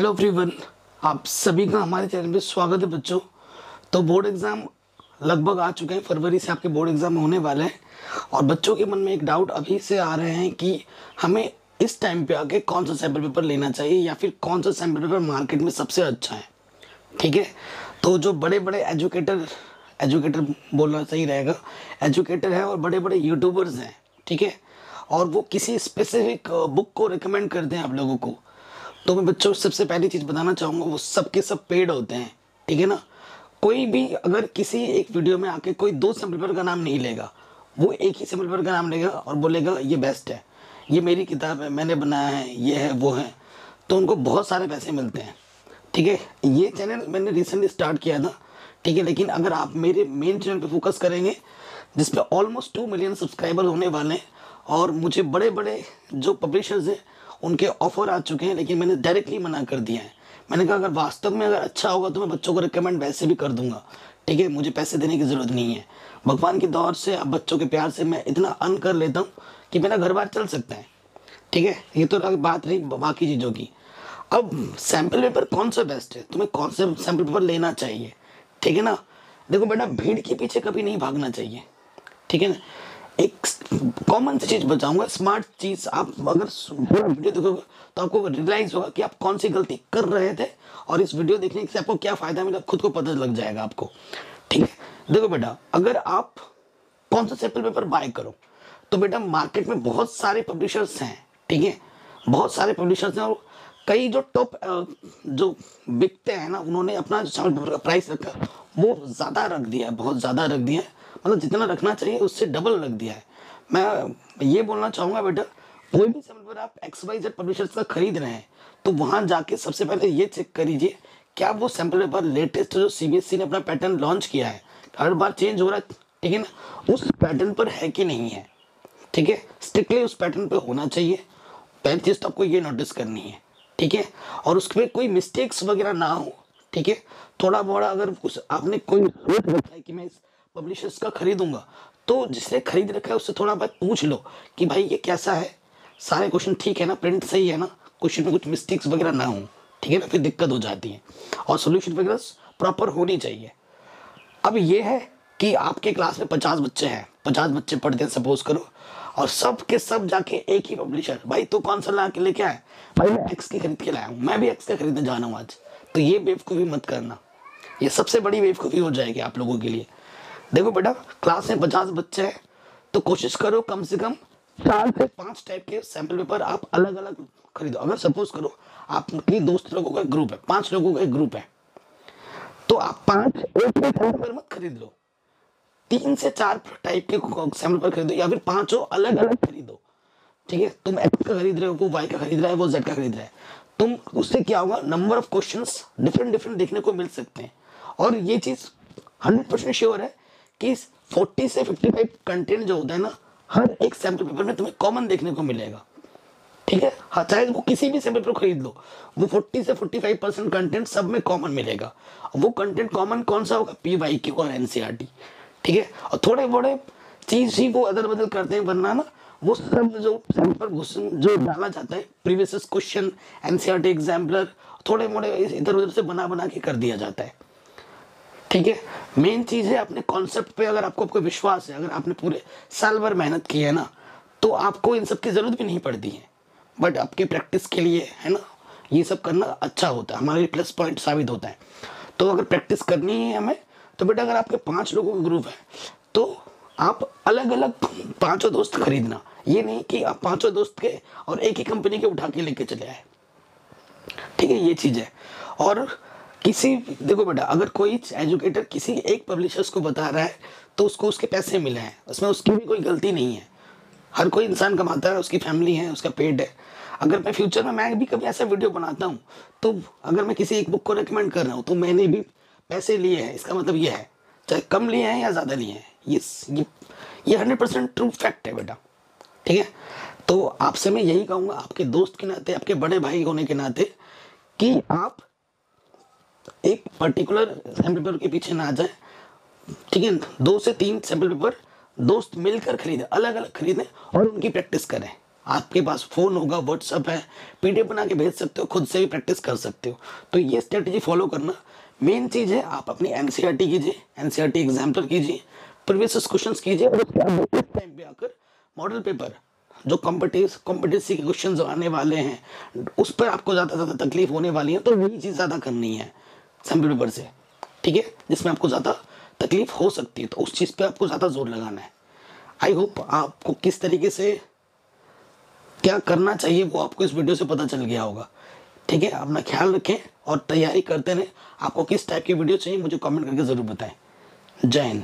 Hello everyone, आप सभी का हमारे चैनल पे स्वागत है बच्चों। तो बोर्ड एग्ज़ाम लगभग आ चुके हैं, फरवरी से आपके बोर्ड एग्ज़ाम होने वाले हैं और बच्चों के मन में एक डाउट अभी से आ रहे हैं कि हमें इस टाइम पे आके कौन सा सैम्पल पेपर लेना चाहिए या फिर कौन सा सैम्पल पेपर मार्केट में सबसे अच्छा है। ठीक है, तो जो बड़े बड़े एजुकेटर बोलना सही रहेगा, एजुकेटर है और बड़े बड़े यूट्यूबर्स हैं, ठीक है, और वो किसी स्पेसिफिक बुक को रिकमेंड करते हैं आप लोगों को। तो मैं बच्चों सबसे पहली चीज़ बताना चाहूँगा, वो सब के सब पेड होते हैं, ठीक है ना। कोई भी अगर किसी एक वीडियो में आके कोई दो सैम्पल पेपर का नाम नहीं लेगा, वो एक ही सैम्पल पेपर का नाम लेगा और बोलेगा ये बेस्ट है, ये मेरी किताब है, मैंने बनाया है, ये है वो है, तो उनको बहुत सारे पैसे मिलते हैं। ठीक है, ये चैनल मैंने रिसेंटली स्टार्ट किया था, ठीक है, लेकिन अगर आप मेरे मेन चैनल पे फोकस करेंगे जिसपे ऑलमोस्ट 2 मिलियन सब्सक्राइबर होने वाले हैं और मुझे बड़े बड़े जो पब्लिशर्स हैं उनके ऑफर आ चुके हैं, लेकिन मैंने डायरेक्टली मना कर दिया है। मैंने कहा अगर वास्तव में अगर अच्छा होगा तो मैं बच्चों को रिकमेंड वैसे भी कर दूंगा, ठीक है, मुझे पैसे देने की ज़रूरत नहीं है। भगवान की दौर से अब बच्चों के प्यार से मैं इतना अर्न कर लेता हूँ कि मेरा घर बार चल सकता है। ठीक है, ये तो बात रही बाकी चीज़ों की। अब सैम्पल पेपर कौन सा बेस्ट है, तुम्हें कौन सा सैम्पल पेपर लेना चाहिए, ठीक है ना। देखो बेटा, भीड़ के पीछे कभी नहीं भागना चाहिए, ठीक है ना। एक कॉमन सी चीज बताऊंगा, स्मार्ट चीज। आप अगर पूरा वीडियो देखोगे तो आपको रियलाइज होगा कि आप कौन सी गलती कर रहे थे और इस वीडियो देखने से आपको क्या फायदा मिला, खुद को पता लग जाएगा आपको। ठीक है, देखो बेटा, अगर आप कौन सा सैम्पल पेपर बाय करो तो बेटा मार्केट में बहुत सारे पब्लिशर्स हैं, ठीक है, बहुत सारे पब्लिशर्स हैं और कई जो टॉप जो बिकते हैं ना, उन्होंने अपना जो सैम्पल पेपर का प्राइस रखा वो ज़्यादा रख दिया है, बहुत ज़्यादा रख दिया है, मतलब जितना रखना चाहिए उससे डबल रख दिया है। मैं ये बोलना चाहूँगा बेटा, कोई भी सैम्पल पेपर आप XYZ पब्लिशर्स का खरीद रहे हैं तो वहाँ जाके सबसे पहले ये चेक करिए क्या वो सैम्पल पेपर लेटेस्ट जो CBSE ने अपना पैटर्न लॉन्च किया है, हर बार चेंज हो रहा है, ठीक है ना, उस पैटर्न पर है कि नहीं है। ठीक है, स्ट्रिक्टली उस पैटर्न पे होना चाहिए, पहली चीज़ तो आपको ये नोटिस करनी है, ठीक है, और उसमें कोई मिस्टेक्स वगैरह ना हो, ठीक है। थोड़ा बड़ा अगर उस आपने कोई सोच रखा है कि मैं इस पब्लिशर्स का खरीदूंगा, तो जिसने खरीद रखा है उससे थोड़ा बहुत पूछ लो कि भाई ये कैसा है, सारे क्वेश्चन ठीक है ना, प्रिंट सही है ना, क्वेश्चन में कुछ मिस्टेक्स वगैरह ना हो, ठीक है ना, फिर दिक्कत हो जाती है और सोल्यूशन वगैरह प्रॉपर होनी चाहिए। अब ये है कि आपके क्लास में 50 बच्चे हैं, 50 बच्चे पढ़ते हैं सपोज करो, और सब के सब जाके एक ही पब्लिशर, भाई तू कौन सा ला के लेके आए, भाई मैं एक्स की खरीद के लाया हूँ, मैं भी एक्स का खरीदने जा रहा हूँ आज, तो ये बेवकूफ़ी मत करना, ये सबसे बड़ी बेवकूफ़ी हो जाएगी आप लोगों के लिए। देखो बेटा, क्लास में 50 बच्चे हैं तो कोशिश करो कम से कम 4 से 5 टाइप के सैम्पल पेपर आप अलग अलग खरीदो। अगर सपोज करो आपके दोस्त लोगों का ग्रुप है, 5 लोगों का एक ग्रुप है, तो आप 5 एक ही सैम्पल पेपर मत खरीद लो, 3 से 4 टाइप के सैम्पल पेपर खरीदो या फिर 5 अलग अलग खरीदो। ठीक है, तुम एक्स का खरीद रहे हो, वो वाई का खरीद रहा है, वो जेड का खरीद रहा है, तुम उससे क्या होगा, number of questions different different देखने को मिल सकते हैं। और ये चीज़ 100% श्योर है कि 40 से 55 कंटेंट जो होता है ना, हर एक सैम्पल पेपर में तुम्हें कॉमन देखने को मिलेगा। ठीक है, हाँ, चाहे वो किसी भी सैम्पल पेपर खरीद लो, वो 40 से 45% कंटेंट सब में कॉमन मिलेगा। वो कंटेंट कॉमन कौन सा होगा, PYQ और NCERT। ठीक है, और थोड़े बड़े चीज ही वो अदल बदल करते हैं, वरना ना वो सब जो सैम्पल जो डाला जाता है प्रीवियस क्वेश्चन, NCERT एग्जाम्पलर, थोड़े मोड़े इधर उधर से बना बना के कर दिया जाता है। ठीक है, मेन चीज़ है अपने कॉन्सेप्ट पे अगर आपको कोई विश्वास है, अगर आपने पूरे साल भर मेहनत की है ना, तो आपको इन सब की ज़रूरत भी नहीं पड़ती है, बट आपके प्रैक्टिस के लिए है ना, ये सब करना अच्छा होता है, हमारे प्लस पॉइंट साबित होता है। तो अगर प्रैक्टिस करनी है हमें, तो बेटा अगर आपके 5 लोगों का ग्रुप है तो आप अलग अलग 5 दोस्त खरीदना, ये नहीं कि आप 5 दोस्त के और एक ही कंपनी के उठा के लेके चले आए। ठीक है, ये चीज़ है। और किसी, देखो बेटा, अगर कोई एजुकेटर किसी एक पब्लिशर्स को बता रहा है तो उसको उसके पैसे मिले हैं, उसमें उसकी भी कोई गलती नहीं है, हर कोई इंसान कमाता है, उसकी फैमिली है, उसका पेट है। अगर मैं फ्यूचर में मैं भी कभी ऐसा वीडियो बनाता हूँ तो अगर मैं किसी एक बुक को रिकमेंड कर रहा हूँ तो मैंने भी पैसे लिए हैं, इसका मतलब ये है, चाहे कम लिए हैं या ज़्यादा लिए हैं, ये 100% ट्रू फैक्ट है बेटा। ठीक है, तो आपसे मैं यही कहूँगा आपके दोस्त के नाते, आपके बड़े भाई होने के नाते, कि आप एक पर्टिकुलर सैम्पल पेपर के पीछे ना जाए। ठीक है, 2 से 3 सैम्पल पेपर दोस्त मिलकर खरीदें, अलग अलग खरीदें और उनकी प्रैक्टिस करें। आपके पास फ़ोन होगा, व्हाट्सअप है, पीडीएफ बना के भेज सकते हो, खुद से भी प्रैक्टिस कर सकते हो। तो ये स्ट्रेटजी फॉलो करना मेन चीज़ है। आप अपनी एनसीईआरटी कीजिए, एनसीईआरटी एग्जाम्पल कीजिए, प्रीवियस क्वेश्चंस कीजिए, और उसके बाद इस टाइम पे आकर मॉडल पेपर जो कॉम्पिटेंसी के क्वेश्चंस आने वाले हैं उस पर आपको ज़्यादा तकलीफ होने वाली है, तो वही चीज़ ज़्यादा करनी है सैम्पल पेपर से, ठीक है, जिसमें आपको ज़्यादा तकलीफ हो सकती है, तो उस चीज़ पे आपको ज़्यादा जोर लगाना है। आई होप आपको किस तरीके से क्या करना चाहिए वो आपको इस वीडियो से पता चल गया होगा, ठीक है। अपना ख्याल रखें और तैयारी करते रहें। आपको किस टाइप की वीडियो चाहिए मुझे कमेंट करके ज़रूर बताएं। जय हिंद।